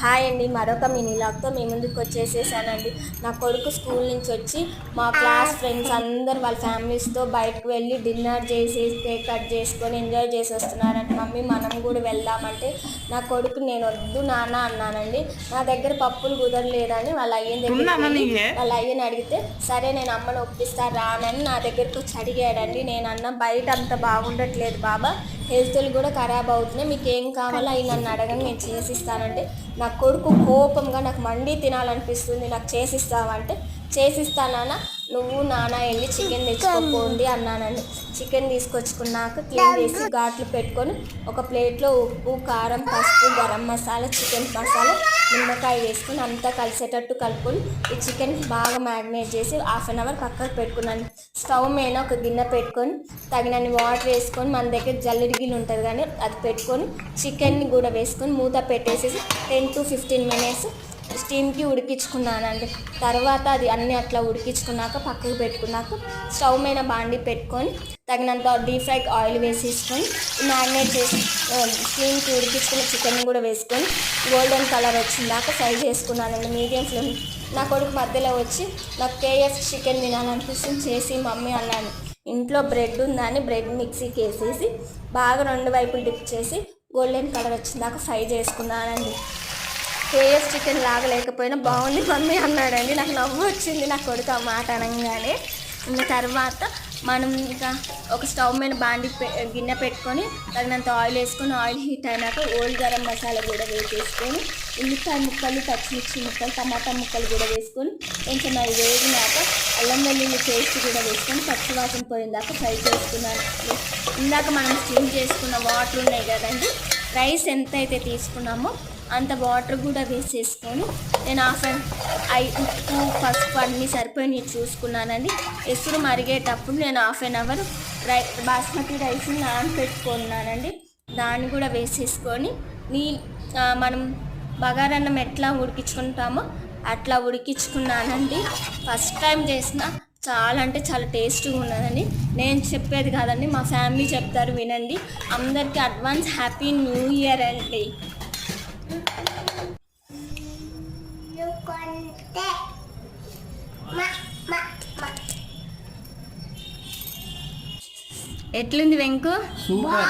Hi అండి, మరొక mini లాగ్తో మీ ముందుకు వచ్చేసేసానండి. నా కొడుకు స్కూల్ నుంచి వచ్చి మా క్లాస్ ఫ్రెండ్స్ అందరు వాళ్ళ ఫ్యామిలీస్తో బయటకు వెళ్ళి డిన్నర్ చేసి కేక్ కట్ చేసుకొని ఎంజాయ్ చేసి వస్తున్నారండి. మమ్మీ మనం కూడా వెళ్దామంటే నా కొడుకు నేను వద్దు నాన్న అన్నానండి. నా దగ్గర పప్పులు కుదరలేదని వాళ్ళ అయ్యని అడిగితే సరే నేను అమ్మను ఒప్పిస్తా రానని నా దగ్గరకు వచ్చి అడిగాడండి. నేను అన్న బయట అంత బాగుండట్లేదు బాబా, హెల్త్లు కూడా ఖరాబ్ అవుతున్నాయి, మీకు ఏం కావాలో అవి నన్ను అడగని నేను చేసిస్తానంటే నా కొడుకు కోపంగా నాకు మండి తినాలనిపిస్తుంది, నాకు చేసిస్తావంటే చేసిస్తానా, నువ్వు నాన్న వెళ్ళి చికెన్ తెచ్చుకోపోండి అన్నానండి. చికెన్ తీసుకొచ్చుకున్నాక క్లీన్ చేసి ఘాట్లు పెట్టుకొని ఒక ప్లేట్లో ఉప్పు, కారం, పసుపు, గరం మసాలా, చికెన్ మసాలా, నిమ్మకాయ వేసుకొని అంతా కలిసేటట్టు కలుపుకొని ఈ చికెన్ బాగా మ్యారినేట్ చేసి 1/2 అవర్ పక్కకు పెట్టుకున్నాను. స్టవ్ మీద ఒక గిన్నె పెట్టుకొని తగినన్ని వాటర్ వేసుకొని మన దగ్గర జల్లెడి గిన్నె ఉంటుంది కానీ అది పెట్టుకొని చికెన్ని కూడా వేసుకొని మూత పెట్టేసేసి 10 to 15 minutes స్టీమ్కి ఉడికించుకున్నానండి. తర్వాత అది అన్నీ అట్లా ఉడికించుకున్నాక పక్కకు పెట్టుకున్నాక స్టవ్ మీద బాండి పెట్టుకొని తగినంత డీప్ ఫ్రై ఆయిల్ వేసేసుకొని మ్యారినేట్ చేసి స్టీమ్కి ఉడికించుకున్న చికెన్ కూడా వేసుకొని గోల్డెన్ కలర్ వచ్చిందాక ఫ్రై చేసుకున్నానండి మీడియం ఫ్లేమ్. నా కొడుకు మధ్యలో వచ్చి నాకు KFC చికెన్ తినాలనిపిస్తుంది చేసి మమ్మీ అన్నాను. ఇంట్లో బ్రెడ్ ఉందని బ్రెడ్ మిక్సీకి వేసేసి బాగా 2 వైపులు డిప్ చేసి గోల్డెన్ కలర్ వచ్చిందాక ఫ్రై చేసుకున్నానండి. KFC చికెన్ లాగా లేకపోయినా బాగుంది మమ్మీ అన్నాడండి. నాకు నవ్వు వచ్చింది నా కొడుకు ఆ మాట అనగానే. తర్వాత మనం ఇంకా ఒక స్టవ్ మీద గిన్నె పెట్టుకొని తగినంత ఆయిల్ వేసుకొని ఆయిల్ హీట్ అయినాక ఓల్డ్ గరం మసాలా కూడా వేసేసుకొని ఉల్లిపాయ ముక్కలు, పచ్చిమిర్చి ముక్కలు, టమాటా ముక్కలు కూడా వేసుకొని కొంచెం అవి వేగినాక అల్లం వెల్లుల్లి పేస్ట్ కూడా వేసుకొని పచ్చివాసన పోయిందాక ఫ్రై చేసుకున్నాను. ఇందాక మనం స్టీమ్ చేసుకున్న వాటర్ ఉన్నాయి కదండి, రైస్ ఎంత అయితే తీసుకున్నామో అంత వాటర్ కూడా వేసేసుకొని నేను ఉప్పు, పసుపు అన్నీ సరిపోయి చూసుకున్నానండి. ఎసురు మరిగేటప్పుడు నేను 1/2 అవర్ బాస్మతి రైస్ని నానబెట్టుకున్నానండి. దాన్ని కూడా వేసేసుకొని మనం బగారన్నం ఎట్లా ఉడికించుకుంటామో అట్లా ఉడికించుకున్నానండి. ఫస్ట్ టైం చేసిన చాలా అంటే చాలా టేస్టీగా ఉన్నదండి. నేను చెప్పేది కాదండి, మా ఫ్యామిలీ చెప్తారు వినండి. అందరికీ అడ్వాన్స్ హ్యాపీ న్యూ ఇయర్ అండి. ఎట్లుంది వెంకు? సూపర్.